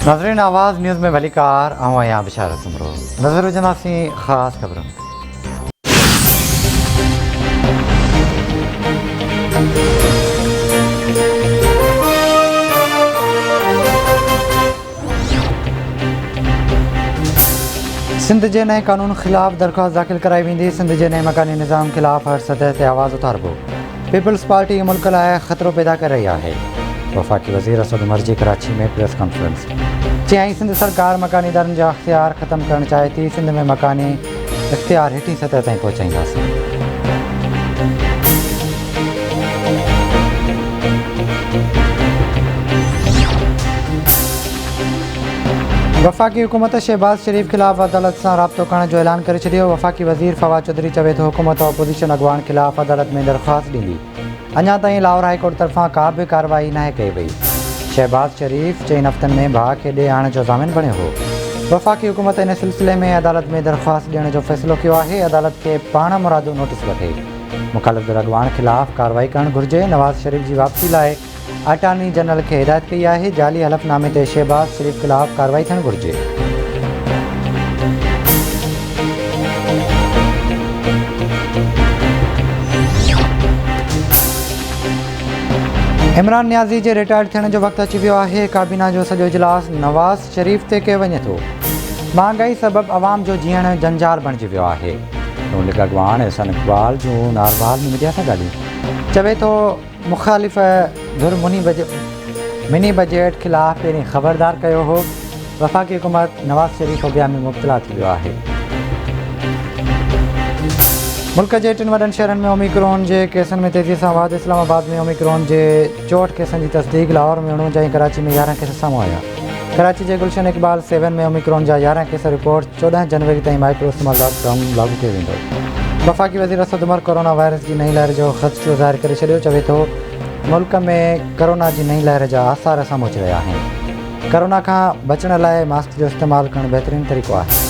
नाज़रीन आवाज़ न्यूज़ में भली कार आवां बिशारत सुमरो नज़र विझंदासीं ख़ासि ख़बरुनि। सिंध जे नए कानून ख़िलाफ़ दरख़्वास्त दाख़िल कराई वेंदी। सिंध जे नए मकानी निज़ाम ख़िलाफ़ हर सतह ते आवाज़ उथारिबो। पीपल्स पार्टी मुल्क लाइ ख़तरो पैदा करे रही आहे। वफ़ाक़ी वज़ीर असद उमर जी कराची में प्रेस कॉन्फ्रेंस चयाईं सिंध सरकार मकानी इदारनि जा इख़्तियार ख़तमु करणु चाहे थी। सिंध में मकानी इख़्तियार हेठीं सतह ताईं पहुचाईंदासीं। वफ़ाक़ी हुकूमत शहबाज़ शरीफ़ ख़िलाफ़ अदालत सां राब्तो करण जो ऐलान करे छॾियो। वफ़ाक़ी वज़ीर फवाद चौधरी चवे थो हुकूमत अपोज़िशन अॻुवान ख़िलाफ़ अदालत में दरख़्वास्त ॾींदी। अञा ताईं लाहौर हाई कोर्ट तरफ़ां का बि कार्रवाई नाहे कई वई। शहबाज़ शरीफ़ चइनि हफ़्तनि में भाउ खे ॾे आणण जो ज़ामिन बणियो हो। वफ़ाक़ी हुकूमत इन सिलसिले में अदालत में दरख़्वास्त ॾियण जो फ़ैसिलो कयो आहे। अदालत खे पाण मुरादो नोटिस वठे मुख़ालिफ़ अॻुवान ख़िलाफ़ कार्रवाई करणु घुरिजे। नवाज़ शरीफ़ जी वापसी लाइ अटॉर्नी जनरल खे हिदायत कई आहे। जाली हलफ़नामे ते शहबाज़ शरीफ़ ख़िलाफ़ कार्रवाई थियणु घुरिजे। इमरान नियाज़ी जे रिटायर थियण जो वक़्तु अची वियो आहे। काबीना जो सॼो इजलास नवाज़ शरीफ़ ते कयो वञे थो। महांगाई सबबि अवाम जो जीअण जंजाल बणिजी वियो आहे। नून लीग अॻुवान अहसन इक़बाल जूं नारवाल में मीडिया सां ॻाल्हियूं चवे थो मुख़ालिफ़ धुर मिनी बजट ख़िलाफ़ पहिरीं ख़बरदार कयो हो। वफ़ाक़ी हुकूमत नवाज़ शरीफ़ अॻियां में मुब्तला थी वियो आहे। मुल्क जे 3 वॾनि शहरनि में ओमिक्रॉन जे केसनि में तेज़ीअ सां वाधि। इस्लामाबाद में ओमिक्रॉन जे 64 केसनि जी तस्दीक। लाहौर में 49 ऐं कराची में 11 केस साम्हूं आया। कराची जे गुलशन इक़बाल 7 में ओमिक्रॉन जा 11 केस रिपोर्ट। 14 जनवरी ताईं माइक्रो स्मॉल लॉकडाउन लागू कयो वेंदो। वफ़ाक़ी वज़ीर असद उमर कोरोना वायरस जी नई लहर जो ख़दशो ज़ाहिर करे छॾियो। चवे थो मुल्क में कोरोना जी नई लहर जा आसार साम्हूं अची रहिया आहिनि। कोरोना खां बचण लाइ मास्क जो इस्तेमालु करणु बहितरीनु तरीक़ो आहे।